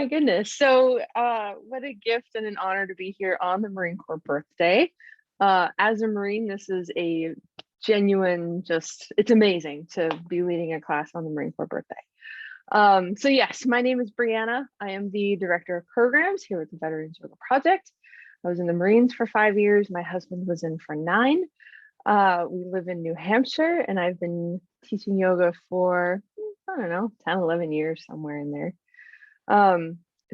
My goodness. So what a gift and an honor to be here on the Marine Corps birthday. As a Marine, this is a genuine, it's amazing to be leading a class on the Marine Corps birthday. So yes, my name is Brianna. I am the Director of Programs here at the Veterans Yoga Project. I was in the Marines for 5 years. My husband was in for 9. We live in New Hampshire, and I've been teaching yoga for, I don't know, 10, 11 years, somewhere in there.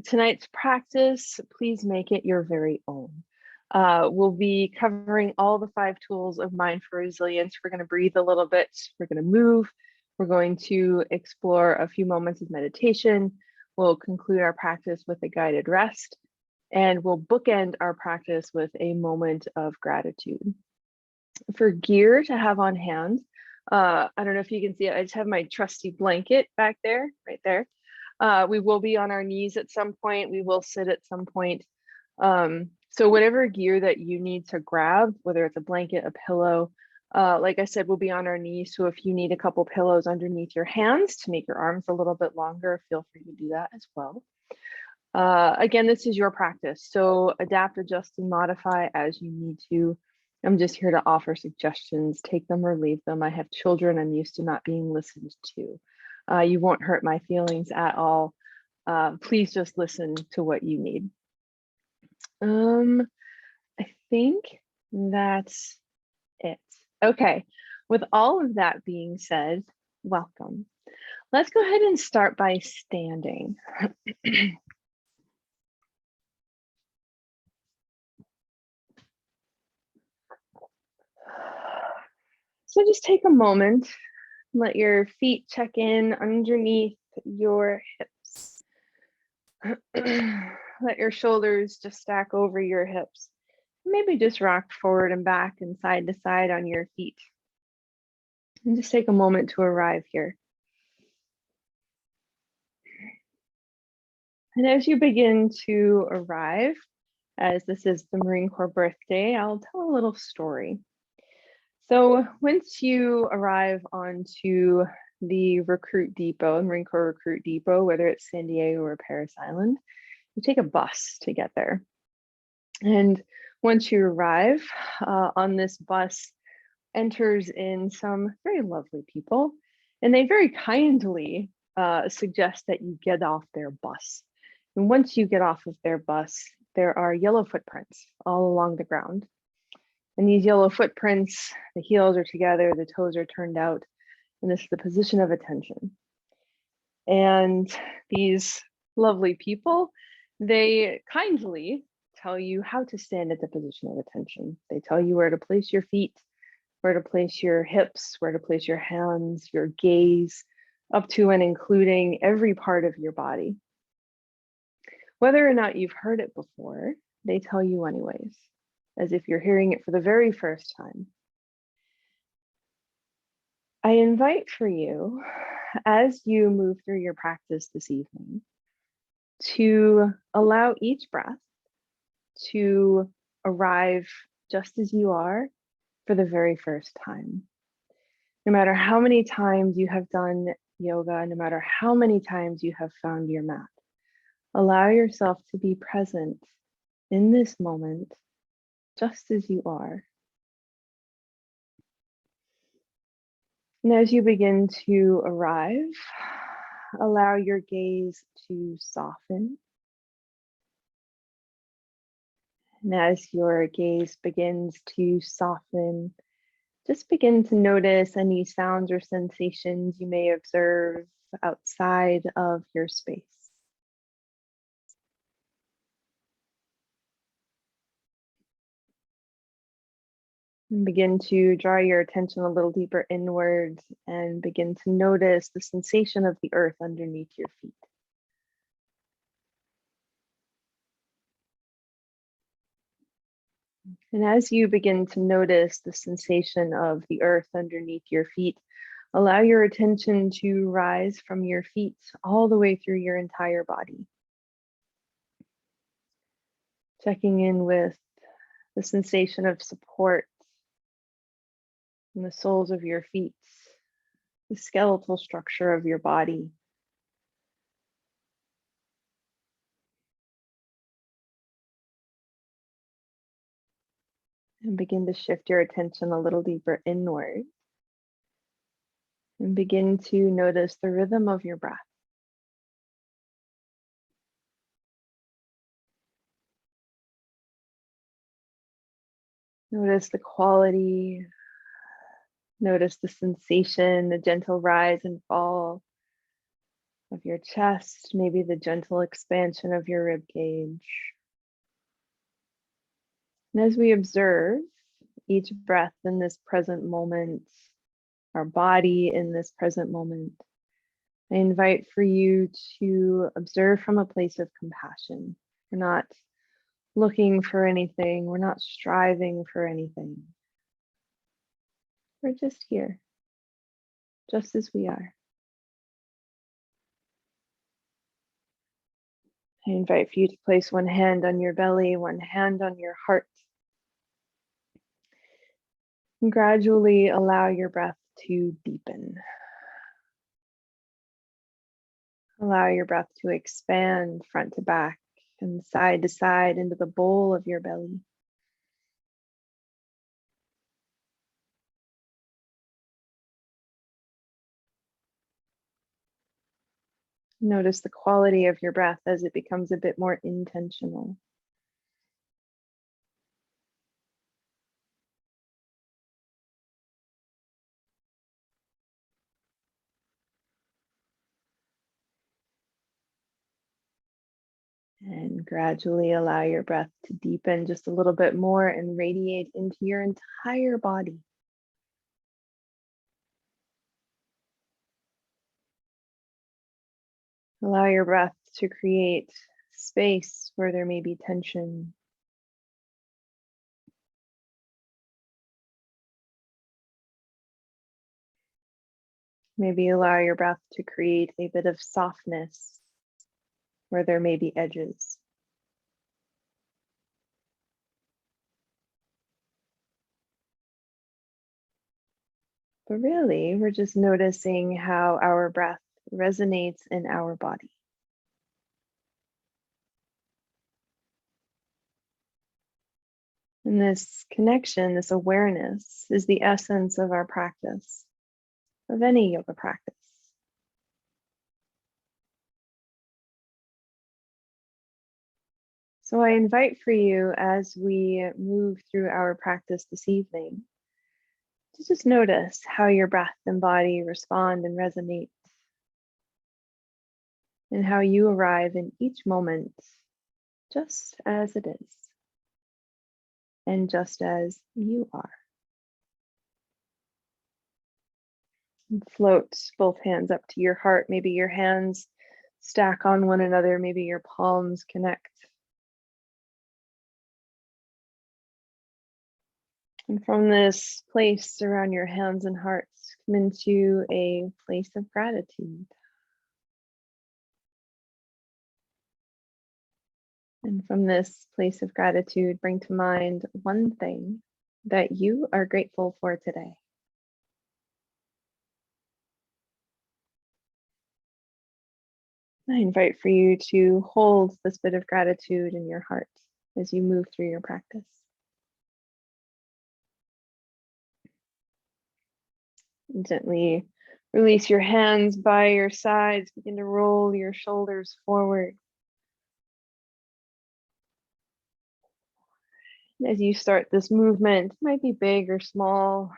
Tonight's practice, please make it your very own. We'll be covering all the 5 tools of Mind for Resilience. We're going to breathe a little bit. We're going to move. We're going to explore a few moments of meditation. We'll conclude our practice with a guided rest, and we'll bookend our practice with a moment of gratitude. For gear to have on hand, I don't know if you can see it. I just have my trusty blanket back there, right there. We will be on our knees at some point. We will sit at some point. So whatever gear that you need to grab, whether it's a blanket, a pillow, like I said, we'll be on our knees. So if you need a couple pillows underneath your hands to make your arms a little bit longer, feel free to do that as well. Again, this is your practice. So adapt, adjust, and modify as you need to. I'm just here to offer suggestions, take them or leave them. I have children. I'm used to not being listened to. You won't hurt my feelings at all. Please just listen to what you need. I think that's it. Okay, with all of that being said, welcome. Let's go ahead and start by standing. So just take a moment, let your feet check in underneath your hips. Let your shoulders just stack over your hips. Maybe just rock forward and back and side to side on your feet. And just take a moment to arrive here. And as you begin to arrive, as this is the Marine Corps birthday, I'll tell a little story. So once you arrive onto the recruit depot, Marine Corps recruit depot, whether it's San Diego or Paris Island, you take a bus to get there. And once you arrive on this bus, enters in some very lovely people, and they very kindly suggest that you get off their bus. And once you get off of their bus, there are yellow footprints all along the ground. And these yellow footprints, the heels are together, the toes are turned out, and this is the position of attention. And these lovely people, they kindly tell you how to stand at the position of attention. They tell you where to place your feet, where to place your hips, where to place your hands, your gaze, up to and including every part of your body. Whether or not you've heard it before, they tell you anyways, as if you're hearing it for the very first time. I invite for you, as you move through your practice this evening, to allow each breath to arrive just as you are for the very first time. No matter how many times you have done yoga, no matter how many times you have found your mat, allow yourself to be present in this moment just as you are. And as you begin to arrive, allow your gaze to soften. And as your gaze begins to soften, just begin to notice any sounds or sensations you may observe outside of your space. And begin to draw your attention a little deeper inwards and begin to notice the sensation of the earth underneath your feet. And as you begin to notice the sensation of the earth underneath your feet, allow your attention to rise from your feet all the way through your entire body. Checking in with the sensation of support in the soles of your feet, the skeletal structure of your body. And begin to shift your attention a little deeper inward. And begin to notice the rhythm of your breath. Notice the quality, notice the sensation, the gentle rise and fall of your chest, maybe the gentle expansion of your rib cage. And as we observe each breath in this present moment, our body in this present moment, I invite for you to observe from a place of compassion. We're not looking for anything. We're not striving for anything. We're just here, just as we are. I invite for you to place one hand on your belly, one hand on your heart. And gradually allow your breath to deepen. Allow your breath to expand front to back and side to side into the bowl of your belly. Notice the quality of your breath as it becomes a bit more intentional. And gradually allow your breath to deepen just a little bit more and radiate into your entire body. Allow your breath to create space where there may be tension. Maybe allow your breath to create a bit of softness where there may be edges. But really, we're just noticing how our breath resonates in our body. And this connection, this awareness, is the essence of our practice, of any yoga practice. So I invite for you, as we move through our practice this evening, to just notice how your breath and body respond and resonate, and how you arrive in each moment just as it is, and just as you are. And float both hands up to your heart. Maybe your hands stack on one another. Maybe your palms connect. And from this place around your hands and hearts, come into a place of gratitude. And from this place of gratitude, bring to mind one thing that you are grateful for today. I invite for you to hold this bit of gratitude in your heart as you move through your practice. And gently release your hands by your sides. Begin to roll your shoulders forward. And as you start this movement, it might be big or small,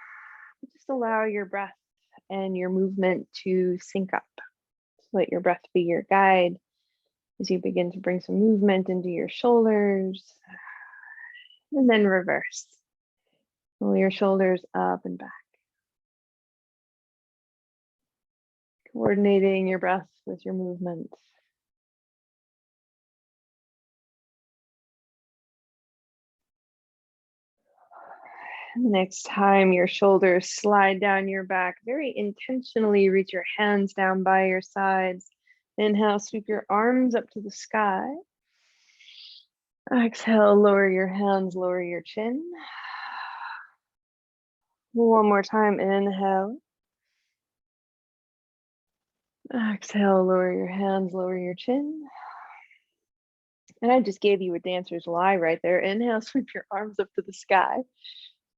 just allow your breath and your movement to sync up. Let your breath be your guide as you begin to bring some movement into your shoulders, and then reverse. Roll your shoulders up and back. Coordinating your breath with your movement. Next time your shoulders slide down your back, very intentionally reach your hands down by your sides. Inhale, sweep your arms up to the sky. Exhale, lower your hands, lower your chin. One more time, inhale. Exhale, lower your hands, lower your chin. And I just gave you a dancer's lie right there. Inhale, sweep your arms up to the sky.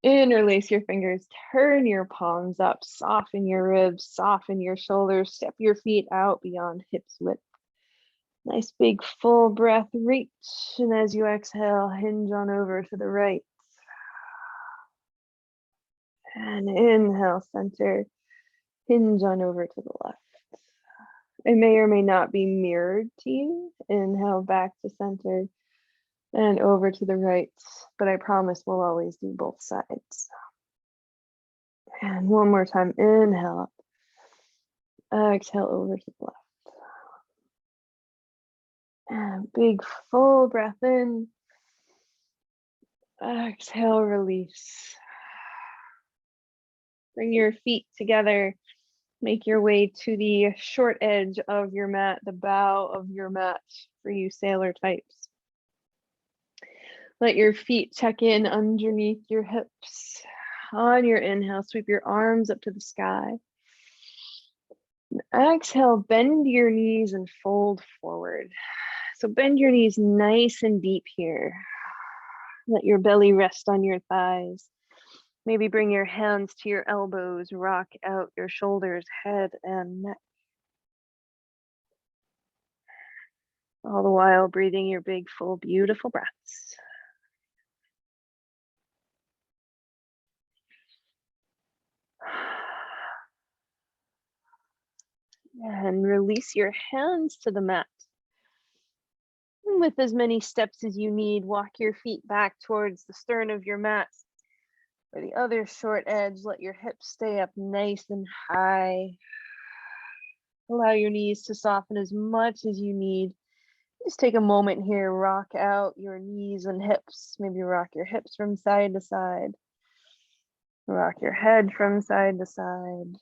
Interlace your fingers, turn your palms up, soften your ribs, soften your shoulders, step your feet out beyond hips width. Nice big full breath, reach. And as you exhale, hinge on over to the right. And inhale, center, hinge on over to the left. It may or may not be mirrored to you. Inhale back to center and over to the right, but I promise we'll always do both sides. And one more time, inhale up, exhale over to the left. And big full breath in, exhale, release. Bring your feet together. Make your way to the short edge of your mat, the bow of your mat for you sailor types. Let your feet check in underneath your hips. On your inhale, sweep your arms up to the sky. Exhale, bend your knees and fold forward. So bend your knees nice and deep here. Let your belly rest on your thighs. Maybe bring your hands to your elbows, rock out your shoulders, head, and neck. All the while breathing your big, full, beautiful breaths. And release your hands to the mat. And with as many steps as you need, walk your feet back towards the stern of your mat. For the other short edge, let your hips stay up nice and high. Allow your knees to soften as much as you need. Just take a moment here, rock out your knees and hips. Maybe rock your hips from side to side. Rock your head from side to side.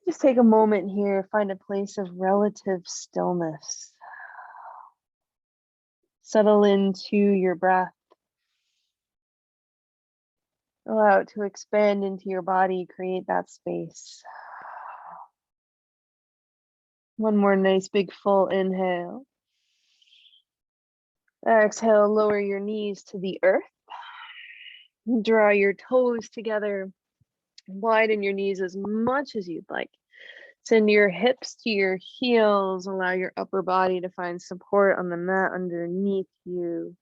Just take a moment here, find a place of relative stillness. Settle into your breath. Allow it to expand into your body, create that space. One more nice big full inhale. Exhale, lower your knees to the earth. Draw your toes together. Widen your knees as much as you'd like. Send your hips to your heels. Allow your upper body to find support on the mat underneath you.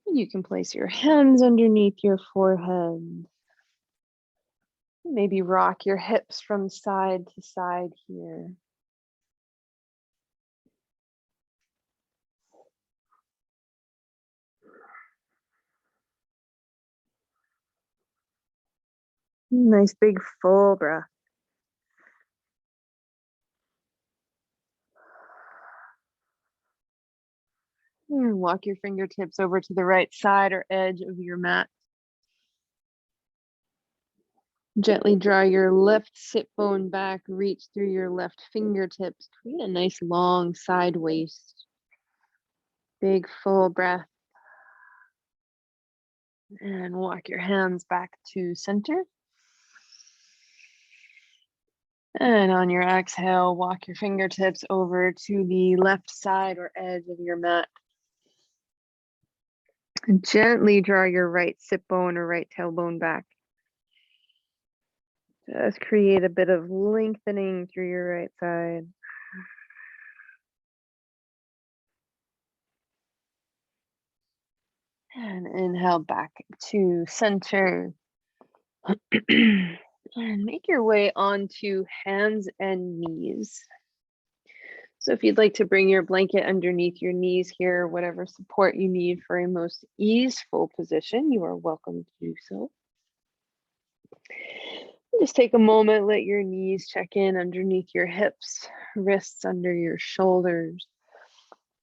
You can place your hands underneath your forehead. Maybe rock your hips from side to side here. Nice big full breath. And walk your fingertips over to the right side or edge of your mat. Gently draw your left sit bone back, reach through your left fingertips, create a nice long side waist. Big full breath. And walk your hands back to center. And on your exhale, walk your fingertips over to the left side or edge of your mat. And gently draw your right sit bone or right tailbone back. Just create a bit of lengthening through your right side. And inhale back to center. And make your way onto hands and knees. So if you'd like to bring your blanket underneath your knees here, whatever support you need for a most easeful position, you are welcome to do so. Just take a moment, let your knees check in underneath your hips, wrists under your shoulders.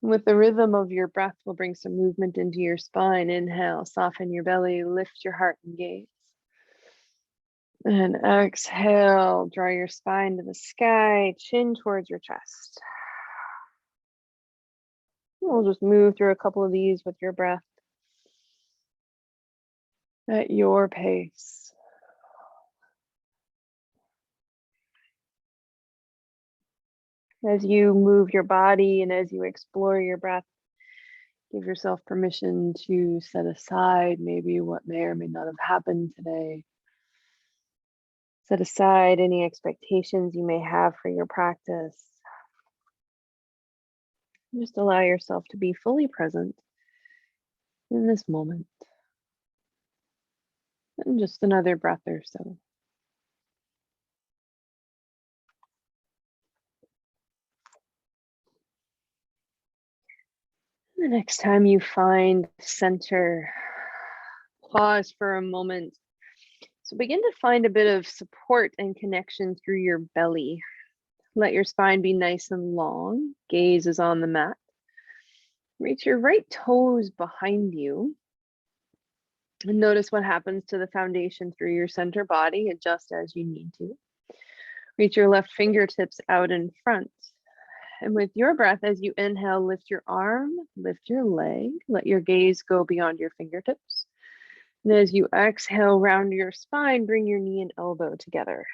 With the rhythm of your breath, we'll bring some movement into your spine. Inhale, soften your belly, lift your heart and gaze. And exhale, draw your spine to the sky, chin towards your chest. We'll just move through a couple of these with your breath at your pace. As you move your body and as you explore your breath, give yourself permission to set aside maybe what may or may not have happened today. Set aside any expectations you may have for your practice. Just allow yourself to be fully present in this moment. And just another breath or so. The next time you find center, pause for a moment. So begin to find a bit of support and connection through your belly. Let your spine be nice and long. Gaze is on the mat. Reach your right toes behind you. And notice what happens to the foundation through your center body. Adjust as you need to. Reach your left fingertips out in front. And with your breath, as you inhale, lift your arm, lift your leg, let your gaze go beyond your fingertips. And as you exhale, round your spine, bring your knee and elbow together.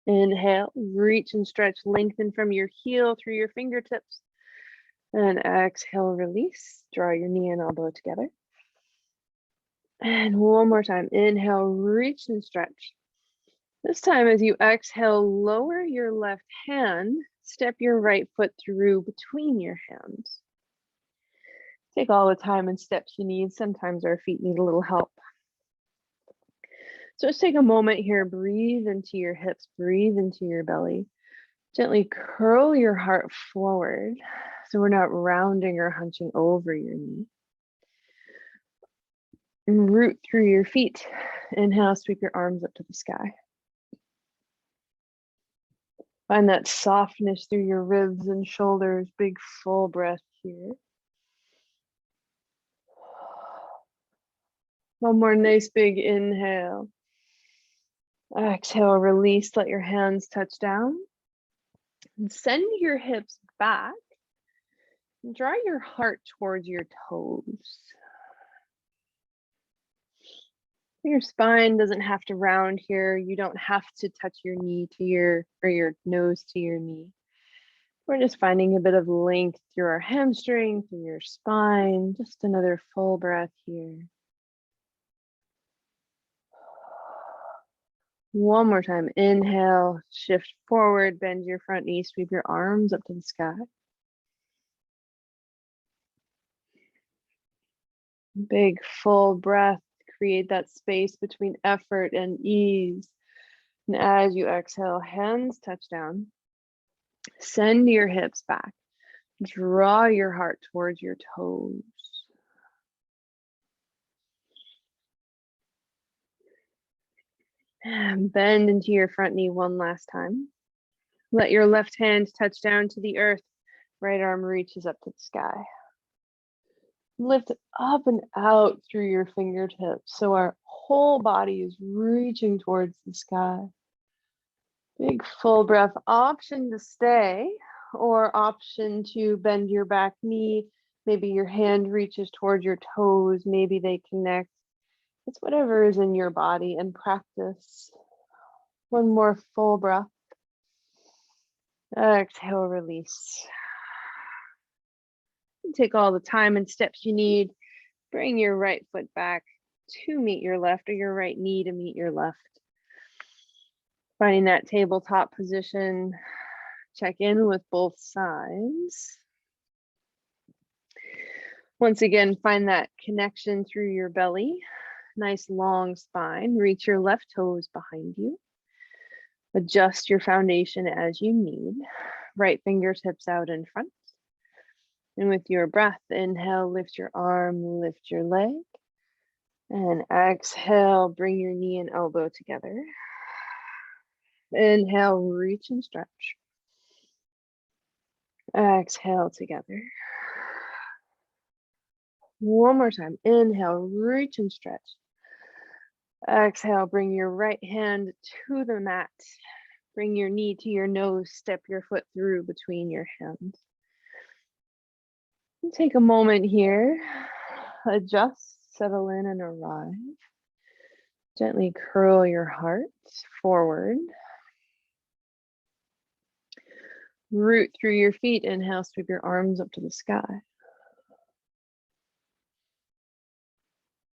Inhale, reach and stretch, lengthen from your heel through your fingertips. And exhale, release, draw your knee and elbow together. And one more time, inhale, reach and stretch. This time, as you exhale, lower your left hand, step your right foot through between your hands. Take all the time and steps you need. Sometimes our feet need a little help. So just take a moment here, breathe into your hips, breathe into your belly. Gently curl your heart forward so we're not rounding or hunching over your knee. And root through your feet. Inhale, sweep your arms up to the sky. Find that softness through your ribs and shoulders. Big full breath here. One more nice big inhale. Exhale, release, let your hands touch down. And send your hips back. And draw your heart towards your toes. Your spine doesn't have to round here. You don't have to touch your knee to your nose to your knee. We're just finding a bit of length through our hamstring, through your spine. Just another full breath here. One more time. Inhale, shift forward, bend your front knee, sweep your arms up to the sky. Big full breath. Create that space between effort and ease. And as you exhale, hands touch down. Send your hips back. Draw your heart towards your toes. And bend into your front knee one last time. Let your left hand touch down to the earth. Right arm reaches up to the sky. Lift up and out through your fingertips so our whole body is reaching towards the sky. Big full breath. Option to stay or option to bend your back knee. Maybe your hand reaches towards your toes. Maybe they connect. It's whatever is in your body, and practice. One more full breath. Exhale, release. Take all the time and steps you need. Bring your right foot back to meet your left, or your right knee to meet your left. Finding that tabletop position. Check in with both sides. Once again, find that connection through your belly. Nice long spine. Reach your left toes behind you. Adjust your foundation as you need. Right fingertips out in front. And with your breath, inhale, lift your arm, lift your leg. And exhale, bring your knee and elbow together. Inhale, reach and stretch. Exhale together. One more time. Inhale, reach and stretch. Exhale, bring your right hand to the mat. Bring your knee to your nose. Step your foot through between your hands. Take a moment here. Adjust, settle in, and arrive. Gently curl your heart forward. Root through your feet. Inhale, sweep your arms up to the sky.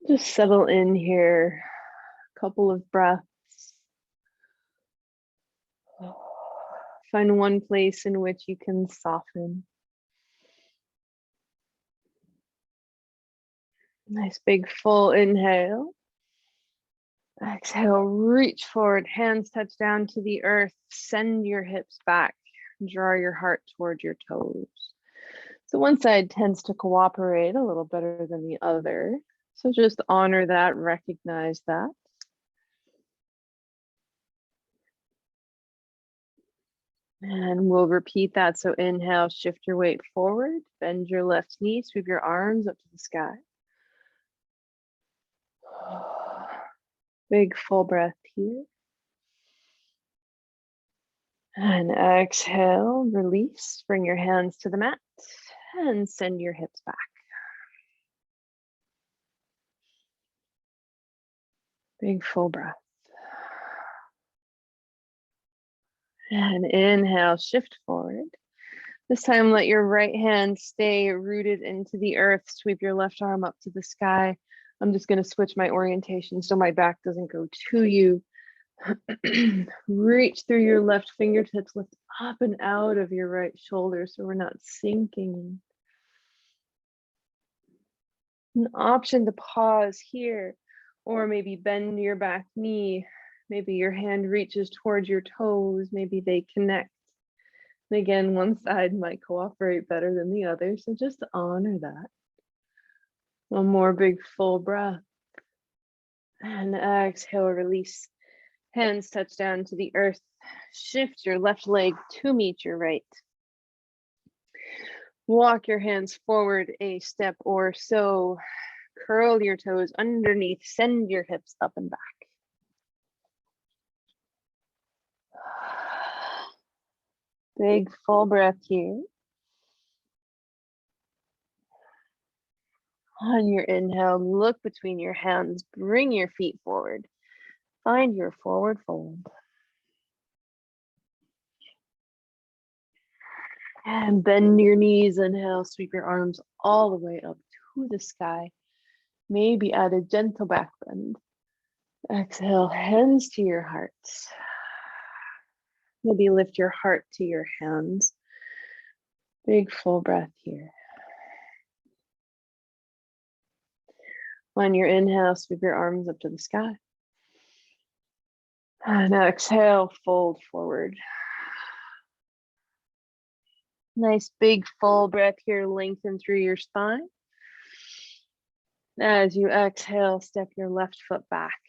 Just settle in here. A couple of breaths. Find one place in which you can soften. Nice big full inhale. Exhale, reach forward, hands touch down to the earth. Send your hips back. Draw your heart toward your toes. So one side tends to cooperate a little better than the other. So just honor that, recognize that. And we'll repeat that. So inhale, shift your weight forward, bend your left knee, sweep your arms up to the sky. Big full breath here. And exhale, release, bring your hands to the mat and send your hips back. Big full breath. And inhale, shift forward. This time, let your right hand stay rooted into the earth. Sweep your left arm up to the sky. I'm just going to switch my orientation so my back doesn't go to you. Reach through your left fingertips, lift up and out of your right shoulder so we're not sinking. An option to pause here, or maybe bend your back knee. Maybe your hand reaches towards your toes. Maybe they connect. And again, one side might cooperate better than the other, so just honor that. One more big full breath. And exhale, release. Hands touch down to the earth. Shift your left leg to meet your right. Walk your hands forward a step or so. Curl your toes underneath. Send your hips up and back. Big full breath here. On your inhale, look between your hands. Bring your feet forward. Find your forward fold. And bend your knees. Inhale, sweep your arms all the way up to the sky. Maybe add a gentle back bend. Exhale, hands to your hearts. Maybe lift your heart to your hands. Big full breath here. On your inhale, sweep your arms up to the sky. And exhale, fold forward. Nice big full breath here, lengthen through your spine. As you exhale, step your left foot back.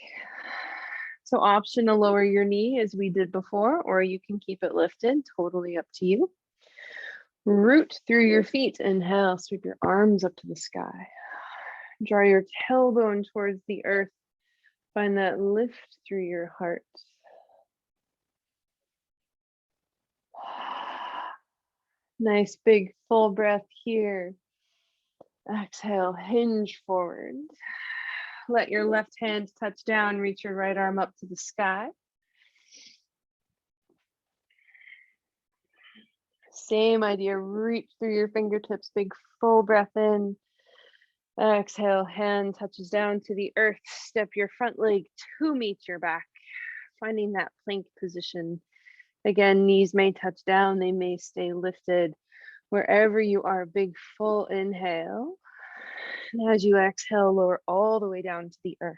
So option to lower your knee as we did before, or you can keep it lifted, totally up to you. Root through your feet. Inhale, sweep your arms up to the sky. Draw your tailbone towards the earth. Find that lift through your heart. Nice big full breath here. Exhale, hinge forward. Let your left hand touch down, reach your right arm up to the sky. Same idea, reach through your fingertips, big full breath in. Exhale, hand touches down to the earth. Step your front leg to meet your back, finding that plank position. Again, knees may touch down, they may stay lifted. Wherever you are, big full inhale. And as you exhale, lower all the way down to the earth.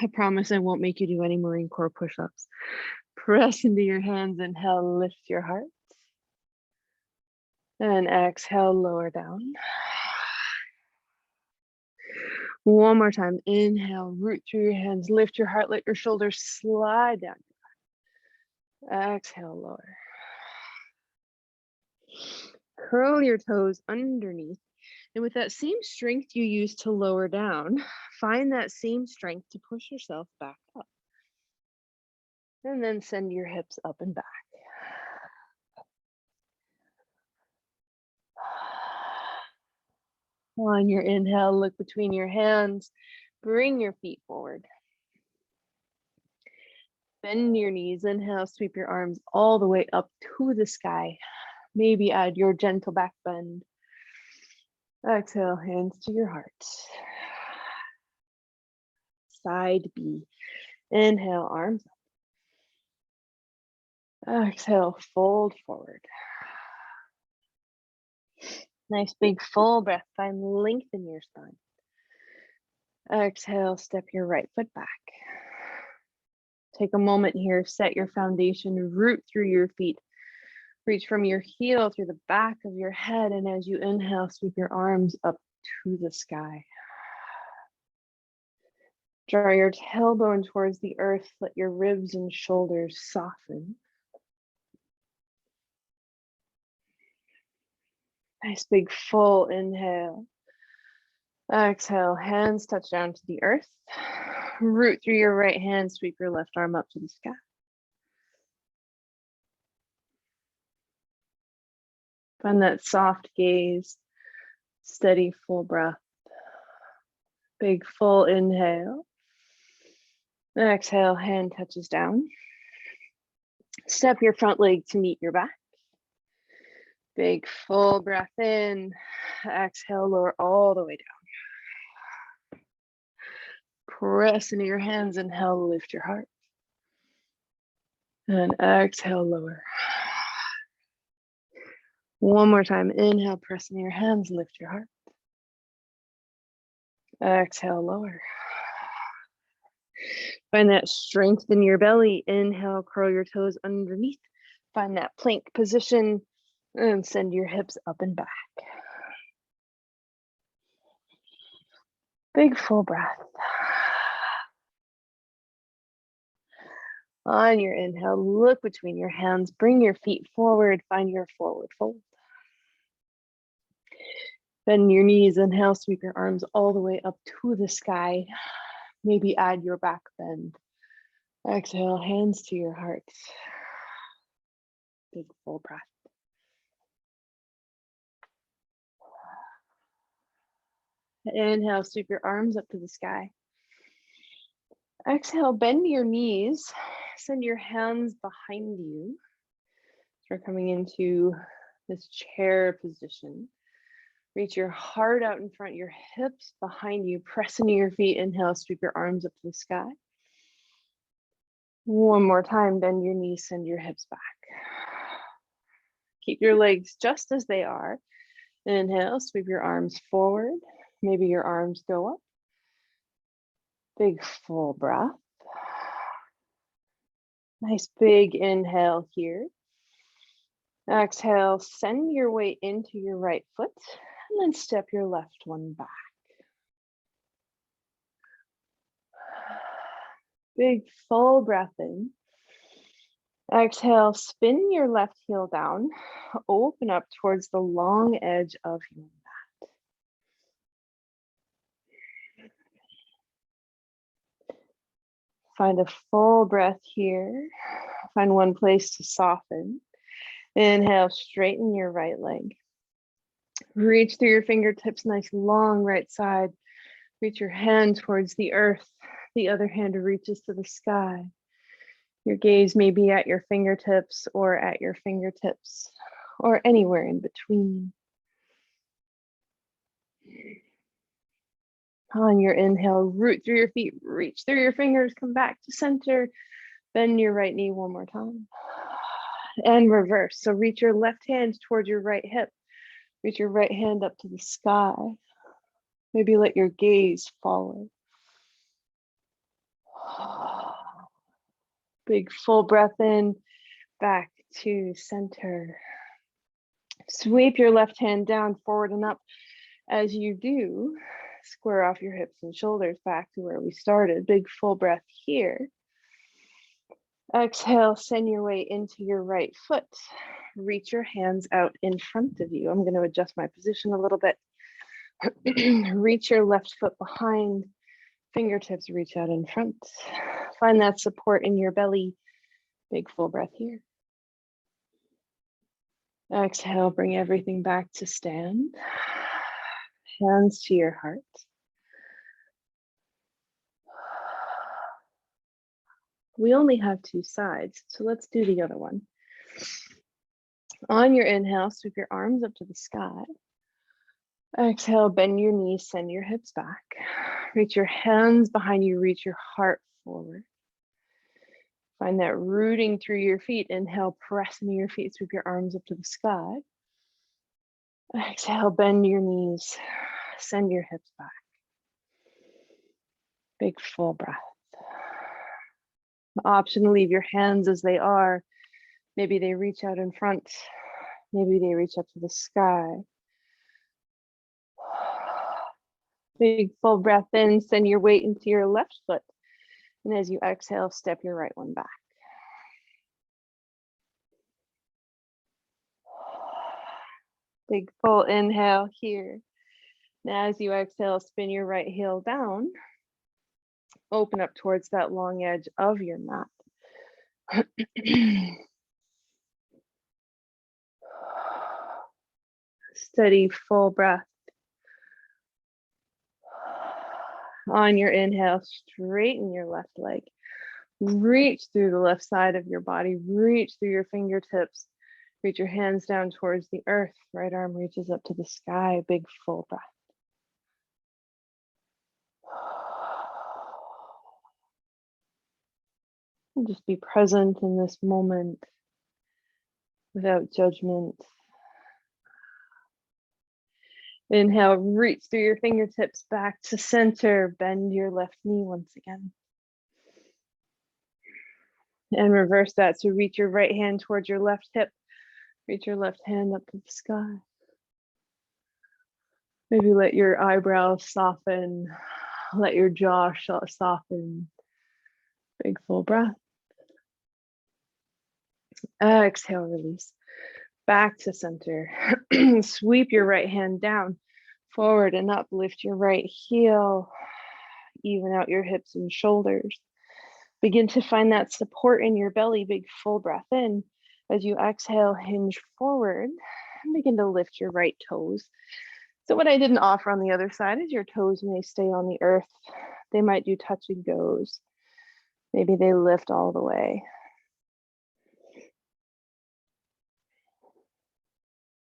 I promise I won't make you do any Marine Corps push-ups. Press into your hands, inhale, lift your heart. And exhale, lower down. One more time, inhale, root through your hands, lift your heart, let your shoulders slide down. Exhale, lower. Curl your toes underneath. And with that same strength you use to lower down, find that same strength to push yourself back up. And then send your hips up and back. On your inhale, look between your hands, bring your feet forward. Bend your knees. Inhale, sweep your arms all the way up to the sky. Maybe add your gentle back bend. Exhale, hands to your heart. Side B. Inhale, arms up. Exhale, fold forward. Nice big full breath. Find length in your spine. Exhale, step your right foot back. Take a moment here, set your foundation, root through your feet. Reach from your heel through the back of your head, and as you inhale, sweep your arms up to the sky. Draw your tailbone towards the earth. Let your ribs and shoulders soften. Nice big full inhale. Exhale, hands touch down to the earth. Root through your right hand, sweep your left arm up to the sky. Find that soft gaze, steady full breath. Big full inhale. Exhale, hand touches down. Step your front leg to meet your back. Big full breath in. Exhale, lower all the way down. Press into your hands, inhale, lift your heart. And exhale, lower. One more time, inhale, press into your hands, lift your heart. Exhale, lower. Find that strength in your belly. Inhale, curl your toes underneath. Find that plank position and send your hips up and back. Big full breath. On your inhale, look between your hands, bring your feet forward, find your forward fold. Bend your knees, inhale, sweep your arms all the way up to the sky. Maybe add your back bend. Exhale, hands to your heart. Big full breath. Inhale, sweep your arms up to the sky. Exhale, bend your knees. Send your hands behind you. So we're coming into this chair position. Reach your heart out in front, your hips behind you. Press into your feet. Inhale, sweep your arms up to the sky. One more time, bend your knees, send your hips back. Keep your legs just as they are. Inhale, sweep your arms forward. Maybe your arms go up. Big full breath. Nice big inhale here. Exhale, send your weight into your right foot and then step your left one back. Big full breath in. Exhale, spin your left heel down. Open up towards the long edge of your mat. Find a full breath here. Find one place to soften. Inhale, straighten your right leg. Reach through your fingertips, nice long right side. Reach your hand towards the earth. The other hand reaches to the sky. Your gaze may be at your fingertips or anywhere in between. On your inhale, root through your feet, reach through your fingers, come back to center. Bend your right knee one more time. And reverse. So reach your left hand towards your right hip. Reach your right hand up to the sky. Maybe let your gaze follow. Big full breath in, back to center. Sweep your left hand down, forward and up. As you do, square off your hips and shoulders back to where we started. Big full breath here. Exhale, send your weight into your right foot. Reach your hands out in front of you. I'm going to adjust my position a little bit. Reach your left foot behind. Fingertips reach out in front. Find that support in your belly. Big full breath here. Exhale, bring everything back to stand. Hands to your heart. We only have two sides, so let's do the other one. On your inhale, sweep your arms up to the sky. Exhale, bend your knees, send your hips back. Reach your hands behind you, reach your heart forward. Find that rooting through your feet. Inhale, press into your feet, sweep your arms up to the sky. Exhale, bend your knees, send your hips back. Big full breath. Option to leave your hands as they are. Maybe they reach out in front. Maybe they reach up to the sky. Big full breath in, send your weight into your left foot. And as you exhale, step your right one back. Big full inhale here. Now as you exhale, spin your right heel down. Open up towards that long edge of your mat. Steady full breath. On your inhale, straighten your left leg. Reach through the left side of your body. Reach through your fingertips. Reach your hands down towards the earth. Right arm reaches up to the sky. Big full breath. And just be present in this moment without judgment. Inhale, reach through your fingertips back to center. Bend your left knee once again. And reverse that. So reach your right hand towards your left hip. Reach your left hand up to the sky. Maybe let your eyebrows soften. Let your jaw soften. Big full breath. Exhale, release. Back to center. Sweep your right hand down, forward and up. Lift your right heel. Even out your hips and shoulders. Begin to find that support in your belly. Big full breath in. As you exhale, hinge forward and begin to lift your right toes. So what I didn't offer on the other side is your toes may stay on the earth. They might do touch and goes. Maybe they lift all the way.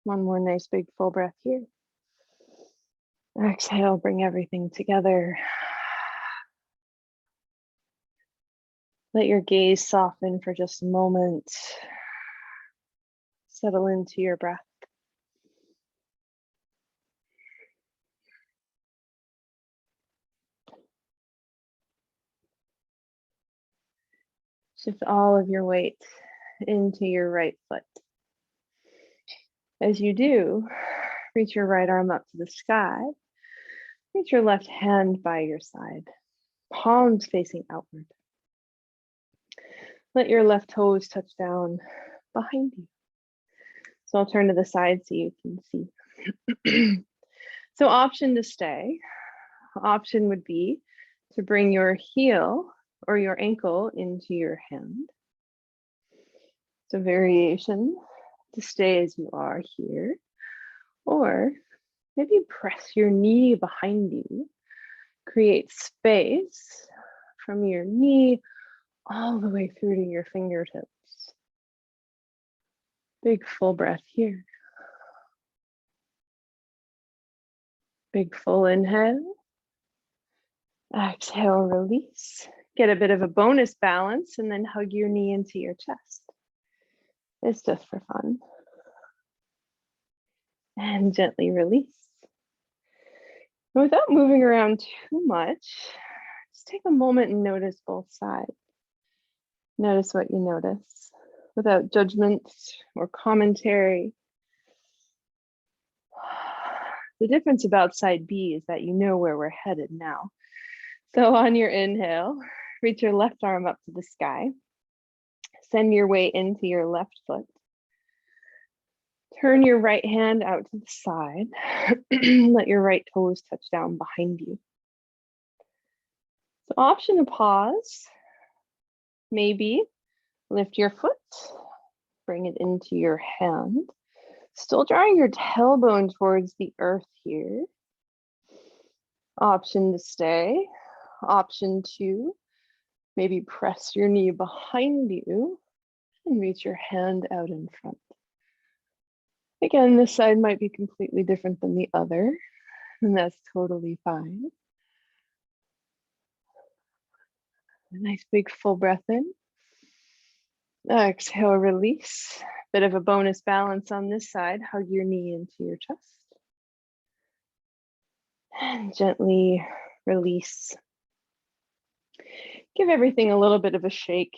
One more nice big full breath here. Exhale, bring everything together. Let your gaze soften for just a moment. Settle into your breath. Shift all of your weight into your right foot. As you do, reach your right arm up to the sky. Reach your left hand by your side, palms facing outward. Let your left toes touch down behind you. So I'll turn to the side so you can see. So option to stay. Option would be to bring your heel or your ankle into your hand. So variation to stay as you are here. Or maybe press your knee behind you. Create space from your knee all the way through to your fingertips. Big full breath here. Big full inhale. Exhale, release. Get a bit of a bonus balance and then hug your knee into your chest. It's just for fun. And gently release. And without moving around too much, just take a moment and notice both sides. Notice what you notice without judgment or commentary. The difference about side B is that you know where we're headed now. So on your inhale, reach your left arm up to the sky. Send your weight into your left foot. Turn your right hand out to the side. Let your right toes touch down behind you. So option to pause. Maybe lift your foot, bring it into your hand. Still drawing your tailbone towards the earth here. Option to stay. Option two, Maybe press your knee behind you and reach your hand out in front. Again, this side might be completely different than the other, and that's totally fine. A nice big full breath in. Exhale, release. Bit of a bonus balance on this side. Hug your knee into your chest. And gently release. Give everything a little bit of a shake.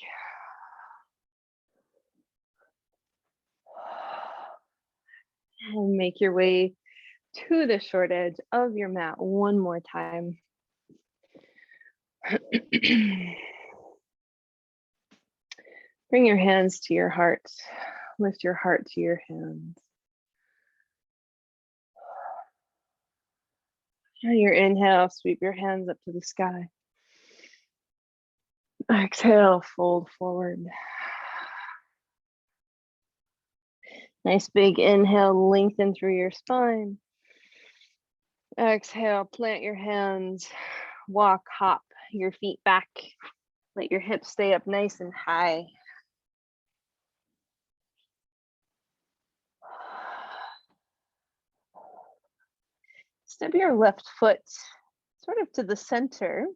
And make your way to the short edge of your mat one more time. Bring your hands to your heart. Lift your heart to your hands. On your inhale, sweep your hands up to the sky. Exhale, fold forward. Nice big inhale, lengthen through your spine. Exhale, plant your hands, walk, hop your feet back. Let your hips stay up nice and high. Step your left foot sort of to the center.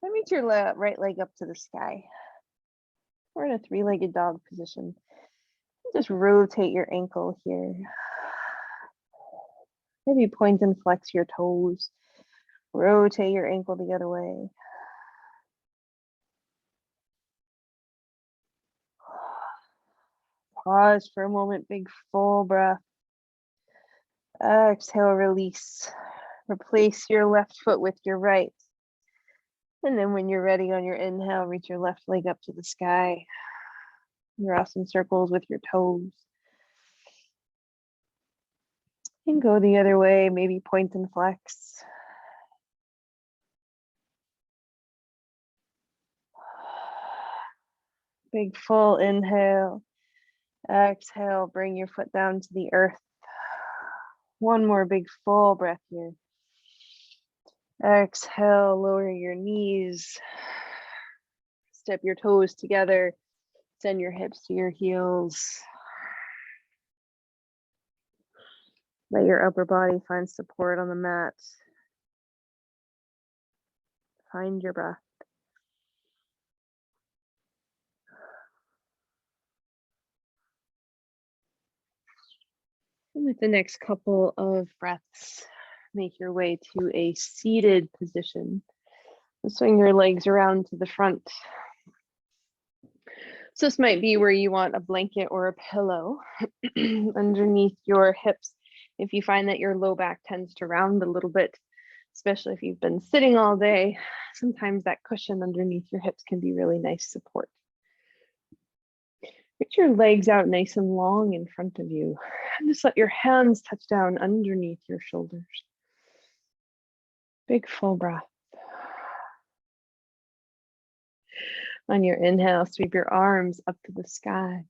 Then reach your right leg up to the sky. We're in a three-legged dog position. Just rotate your ankle here. Maybe point and flex your toes. Rotate your ankle the other way. Pause for a moment, big full breath. Exhale, release. Replace your left foot with your right. And then when you're ready on your inhale, reach your left leg up to the sky. Draw some circles with your toes. And go the other way, maybe point and flex. Big full inhale. Exhale, bring your foot down to the earth. One more big full breath here. Exhale, lower your knees. Step your toes together. Send your hips to your heels. Let your upper body find support on the mat. Find your breath. And with the next couple of breaths, make your way to a seated position. Swing your legs around to the front. So this might be where you want a blanket or a pillow underneath your hips. If you find that your low back tends to round a little bit, especially if you've been sitting all day, sometimes that cushion underneath your hips can be really nice support. Reach your legs out nice and long in front of you. And just let your hands touch down underneath your shoulders. Big full breath. On your inhale, sweep your arms up to the sky.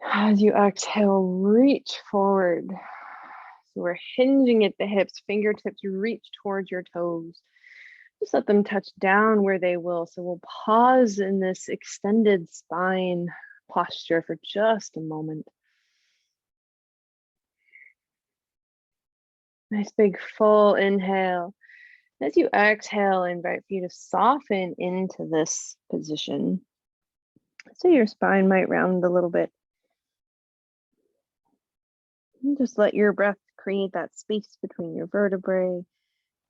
As you exhale, reach forward. So we're hinging at the hips, fingertips reach towards your toes. Just let them touch down where they will. So we'll pause in this extended spine posture for just a moment. Nice big full inhale. As you exhale, I invite you to soften into this position. So your spine might round a little bit. And just let your breath create that space between your vertebrae,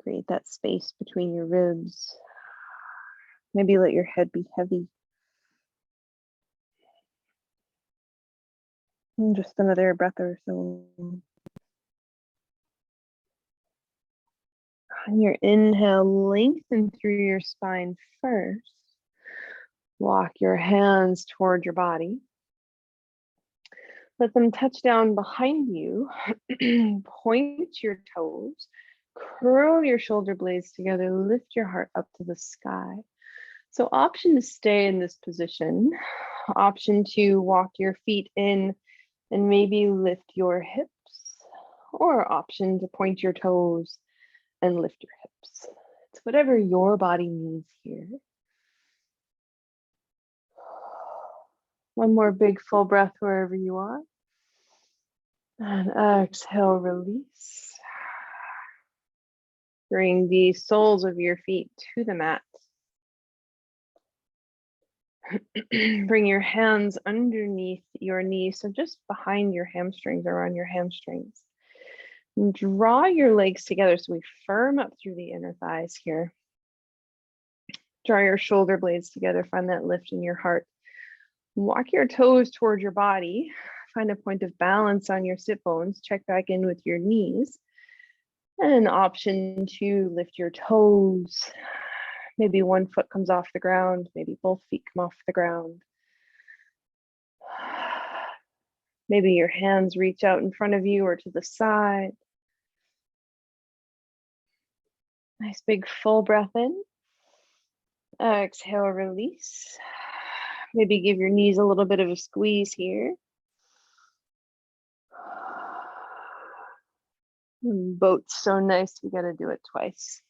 create that space between your ribs. Maybe let your head be heavy. And just another breath or so. On your inhale, lengthen through your spine first. Walk your hands toward your body. Let them touch down behind you. Point your toes. Curl your shoulder blades together. Lift your heart up to the sky. So option to stay in this position. Option to walk your feet in and maybe lift your hips. Or option to point your toes and lift your hips. It's whatever your body needs here. One more big full breath wherever you are. And exhale, release. Bring the soles of your feet to the mat. Bring your hands underneath your knees, so just behind your hamstrings, around your hamstrings. And draw your legs together so we firm up through the inner thighs here. Draw your shoulder blades together, find that lift in your heart. Walk your toes towards your body. Find a point of balance on your sit bones. Check back in with your knees. And an option to lift your toes. Maybe one foot comes off the ground. Maybe both feet come off the ground. Maybe your hands reach out in front of you or to the side. Nice big full breath in. Exhale, release. Maybe give your knees a little bit of a squeeze here. Boat's so nice, we gotta do it twice.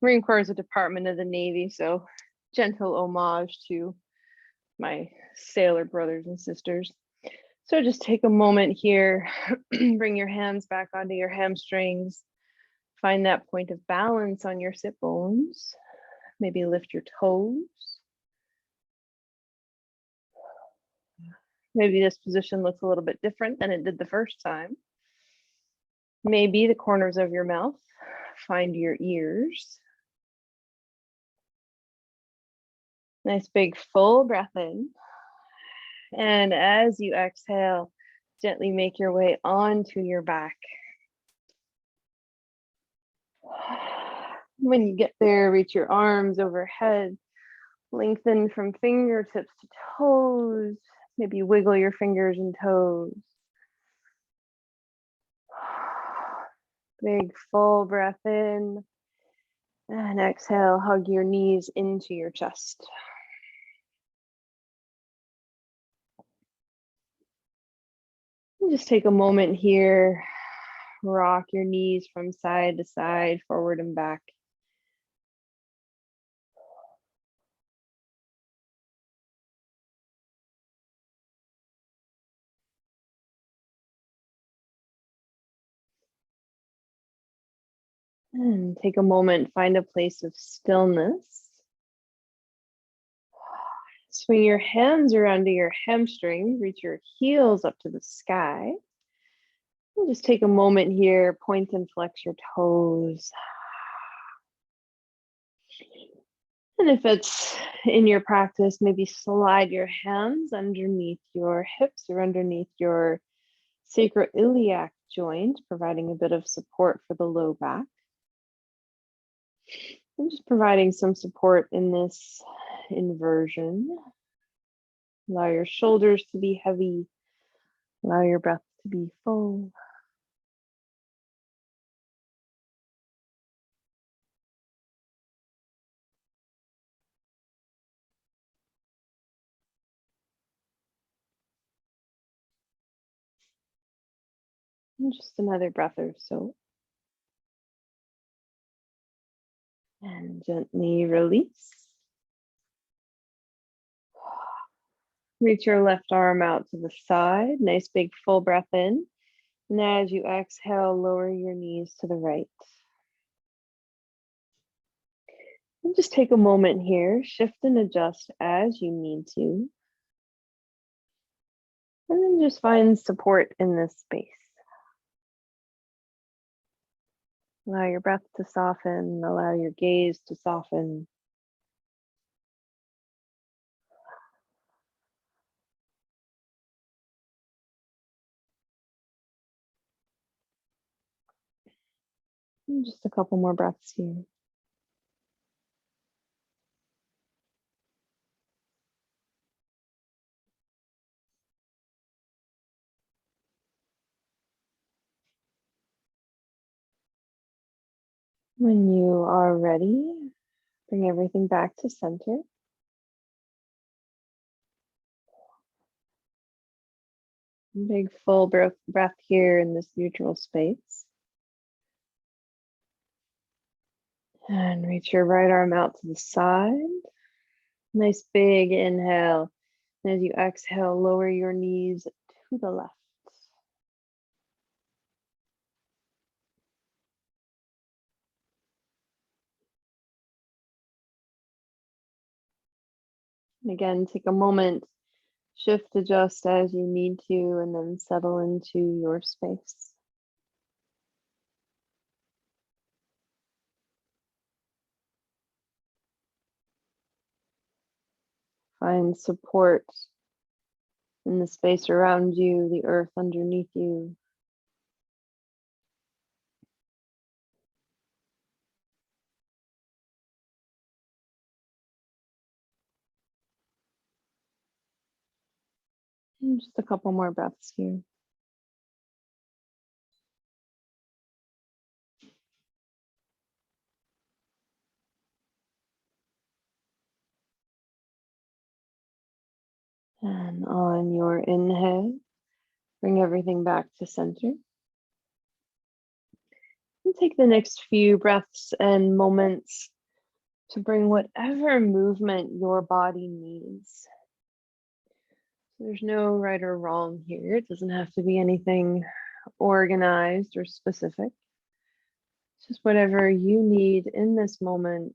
Marine Corps is a department of the Navy, so gentle homage to my sailor brothers and sisters. So just take a moment here, bring your hands back onto your hamstrings, find that point of balance on your sit bones, maybe lift your toes. Maybe this position looks a little bit different than it did the first time. Maybe the corners of your mouth, find your ears. Nice big full breath in. And as you exhale, gently make your way onto your back. When you get there, reach your arms overhead, lengthen from fingertips to toes. Maybe wiggle your fingers and toes. Big full breath in. And exhale, hug your knees into your chest. And just take a moment here, rock your knees from side to side, forward and back. And take a moment, find a place of stillness. Swing your hands around to your hamstrings, reach your heels up to the sky. And just take a moment here, point and flex your toes. And if it's in your practice, maybe slide your hands underneath your hips or underneath your sacroiliac joint, providing a bit of support for the low back. And just providing some support in this inversion. Allow your shoulders to be heavy. Allow your breath to be full. And just another breath or so. And gently release. Reach your left arm out to the side. Nice big full breath in. And as you exhale, lower your knees to the right. And just take a moment here, shift and adjust as you need to. And then just find support in this space. Allow your breath to soften, allow your gaze to soften. And just a couple more breaths here. When you are ready, bring everything back to center. Big full breath here in this neutral space. And reach your right arm out to the side. Nice big inhale. And as you exhale, lower your knees to the left. And again, take a moment, shift, adjust as you need to, and then settle into your space. Find support in the space around you, the earth underneath you. And just a couple more breaths here. And on your inhale, bring everything back to center. And take the next few breaths and moments to bring whatever movement your body needs. There's no right or wrong here. It doesn't have to be anything organized or specific. It's just whatever you need in this moment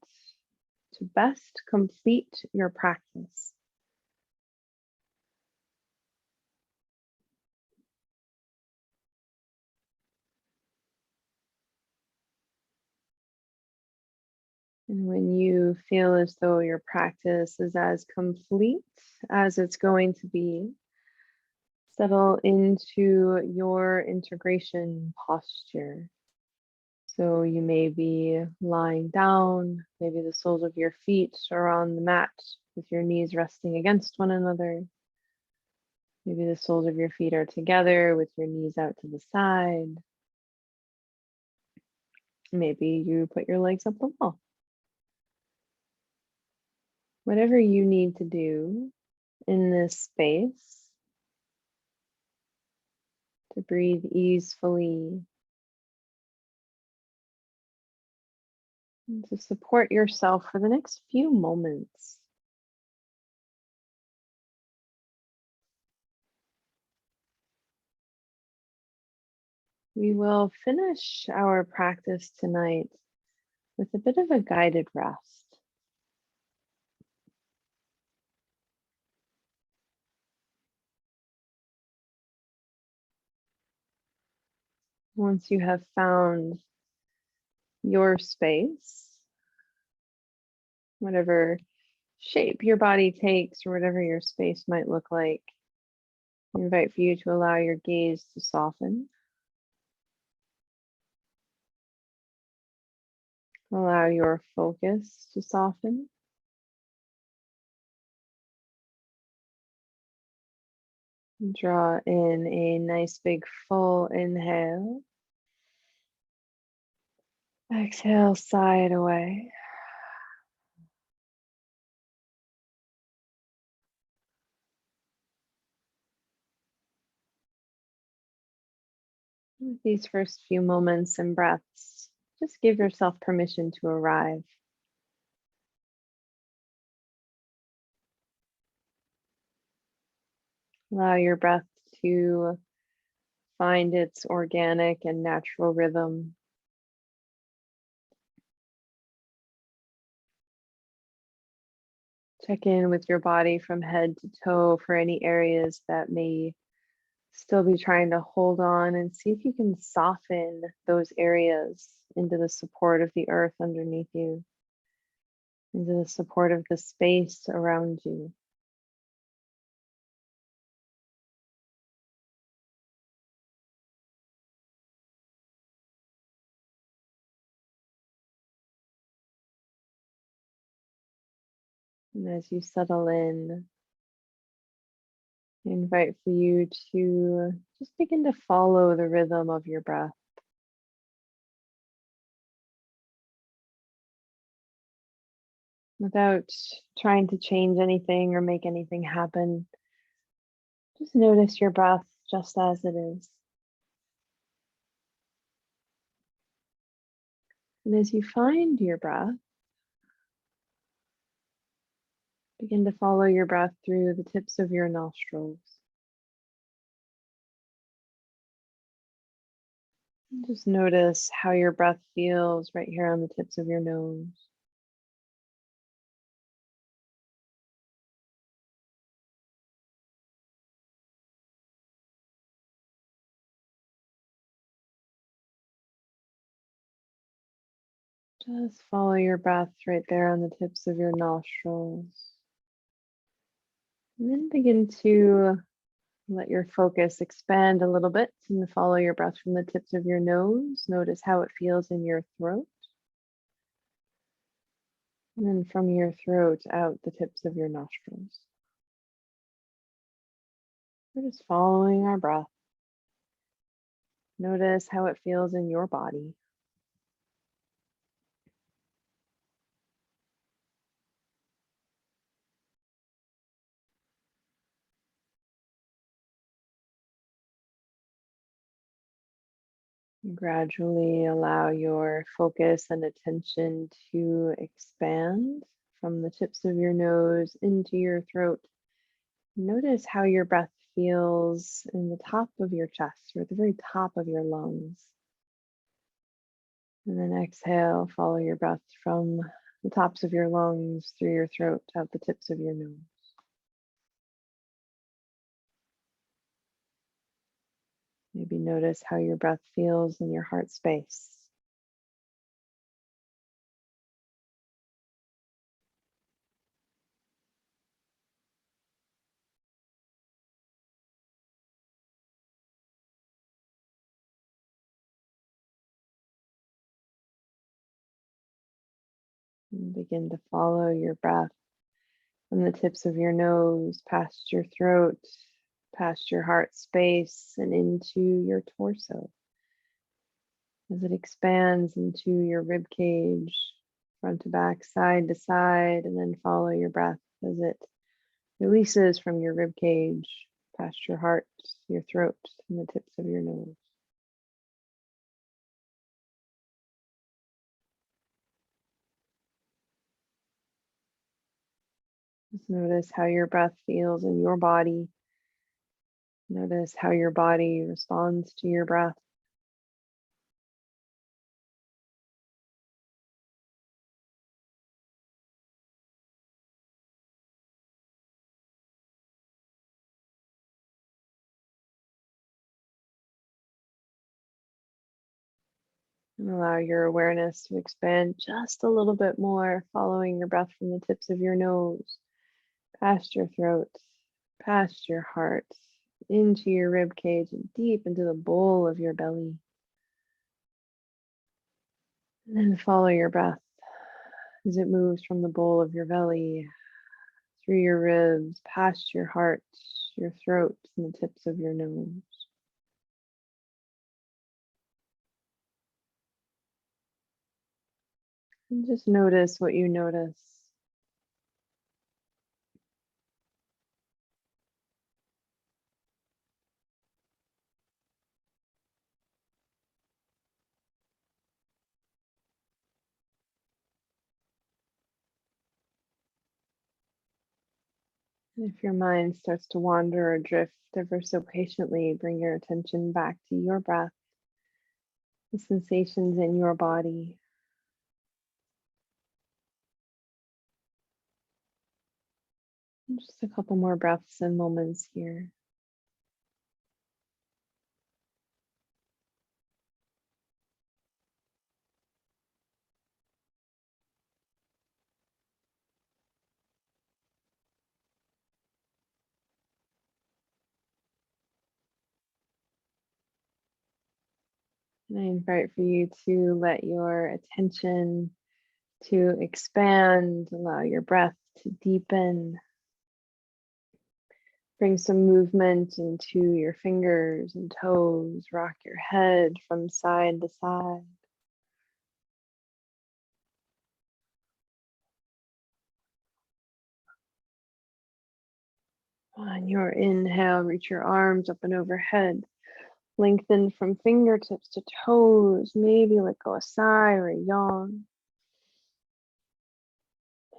to best complete your practice. And when you feel as though your practice is as complete as it's going to be, settle into your integration posture. So you may be lying down, maybe the soles of your feet are on the mat with your knees resting against one another. Maybe the soles of your feet are together with your knees out to the side. Maybe you put your legs up the wall. Whatever you need to do in this space to breathe easefully, and to support yourself for the next few moments. We will finish our practice tonight with a bit of a guided rest. Once you have found your space, whatever shape your body takes or whatever your space might look like, I invite for you to allow your gaze to soften. Allow your focus to soften. Draw in a nice big full inhale. Exhale, sigh it away. With these first few moments and breaths, just give yourself permission to arrive. Allow your breath to find its organic and natural rhythm. Check in with your body from head to toe for any areas that may still be trying to hold on, and see if you can soften those areas into the support of the earth underneath you, into the support of the space around you. And as you settle in, I invite for you to just begin to follow the rhythm of your breath. Without trying to change anything or make anything happen, just notice your breath just as it is. And as you find your breath, begin to follow your breath through the tips of your nostrils. And just notice how your breath feels right here on the tips of your nose. Just follow your breath right there on the tips of your nostrils. And then begin to let your focus expand a little bit and follow your breath from the tips of your nose. Notice how it feels in your throat. And then from your throat out the tips of your nostrils. We're just following our breath. Notice how it feels in your body. Gradually allow your focus and attention to expand from the tips of your nose into your throat. Notice how your breath feels in the top of your chest or at the very top of your lungs. And then exhale, follow your breath from the tops of your lungs through your throat out the tips of your nose. Maybe notice how your breath feels in your heart space. And begin to follow your breath from the tips of your nose, past your throat, past your heart space, and into your torso. As it expands into your rib cage, front to back, side to side, and then follow your breath as it releases from your rib cage, past your heart, your throat, and the tips of your nose. Just notice how your breath feels in your body. Notice how your body responds to your breath. And allow your awareness to expand just a little bit more, following your breath from the tips of your nose, past your throat, past your heart, into your rib cage, and deep into the bowl of your belly. And then follow your breath as it moves from the bowl of your belly, through your ribs, past your heart, your throat, and the tips of your nose. And just notice what you notice. And if your mind starts to wander or drift ever so patiently, bring your attention back to your breath, the sensations in your body. And just a couple more breaths and moments here. And I invite for you to let your attention to expand, allow your breath to deepen. Bring some movement into your fingers and toes. Rock your head from side to side. On your inhale, reach your arms up and overhead. Lengthen from fingertips to toes. Maybe let go a sigh or a yawn.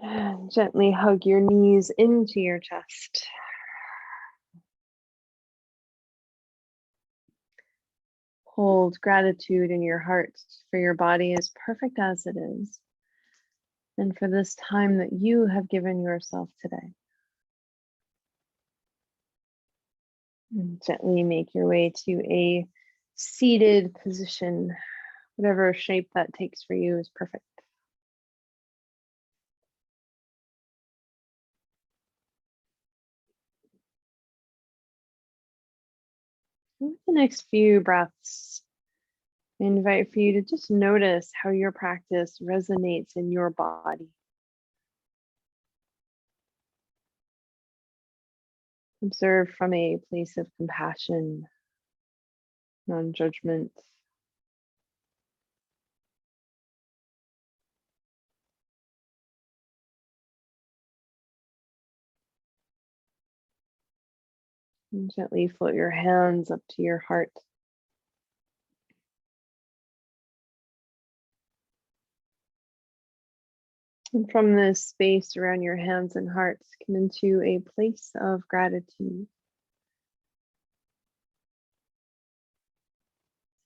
And gently hug your knees into your chest. Hold gratitude in your heart for your body as perfect as it is, and for this time that you have given yourself today. And gently make your way to a seated position. Whatever shape that takes for you is perfect. With the next few breaths, I invite for you to just notice how your practice resonates in your body. Observe from a place of compassion, non-judgment. And gently float your hands up to your heart. And from this space around your hands and hearts, come into a place of gratitude.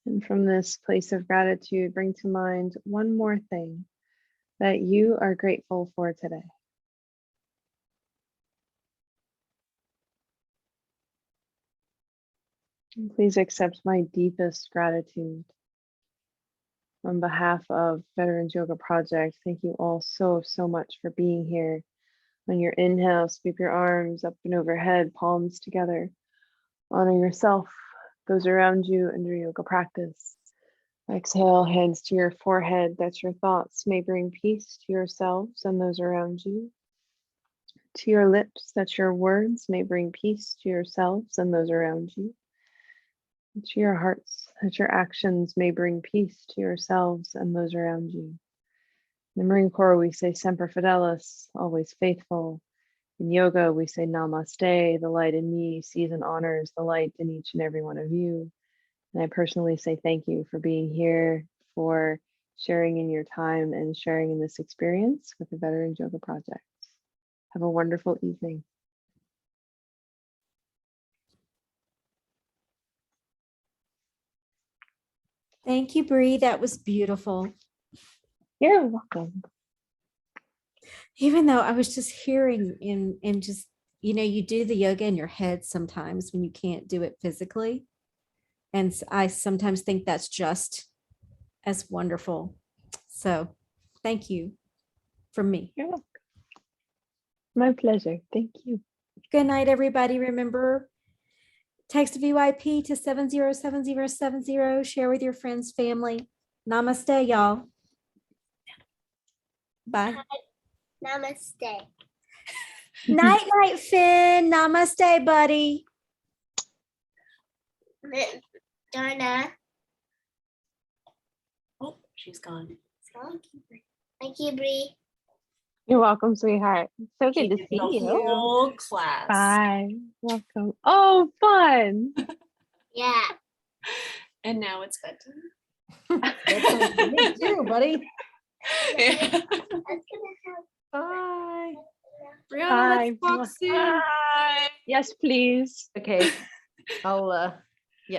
And from this place of gratitude, bring to mind one more thing that you are grateful for today. And please accept my deepest gratitude. On behalf of Veterans Yoga Project, thank you all so much for being here. On your inhale, sweep your arms up and overhead, palms together. Honor yourself, those around you, and your yoga practice. Exhale, hands to your forehead, that your thoughts may bring peace to yourselves and those around you. To your lips, that your words may bring peace to yourselves and those around you. To your hearts, that your actions may bring peace to yourselves and those around you. In the Marine Corps, we say Semper Fidelis, always faithful. In yoga, we say Namaste, the light in me sees and honors the light in each and every one of you. And I personally say thank you for being here, for sharing in your time and sharing in this experience with the Veterans Yoga Project. Have a wonderful evening. Thank you, Bree. That was beautiful. You're welcome. Even though I was just hearing in just, you do the yoga in your head sometimes when you can't do it physically. And I sometimes think that's just as wonderful. So thank you from me. You're welcome. My pleasure. Thank you. Good night, everybody. Remember, text VIP to 707070. Share with your friends, family. Namaste, y'all. Bye. Namaste. Night, night, Finn. Namaste, buddy. Darna. Oh, she's gone. Thank you, Bree. You're welcome, sweetheart. So good to The see you. whole class. Bye. Welcome. Oh, fun. Yeah. And now it's bedtime. Me too, buddy. Yeah. That's gonna help. Bye. Brianna, Bye. let's walk soon. Bye. Yes, please. Okay, I'll be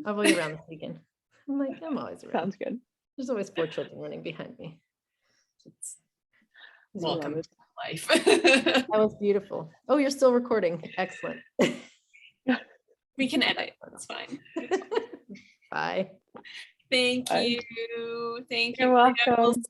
around this weekend. I'm always around. Sounds good. There's always 4 children running behind me. Welcome Love to life. That was beautiful. Oh, you're still recording. Excellent. We can edit. That's fine. Bye. Thank Bye. you. Thank You're you. welcome.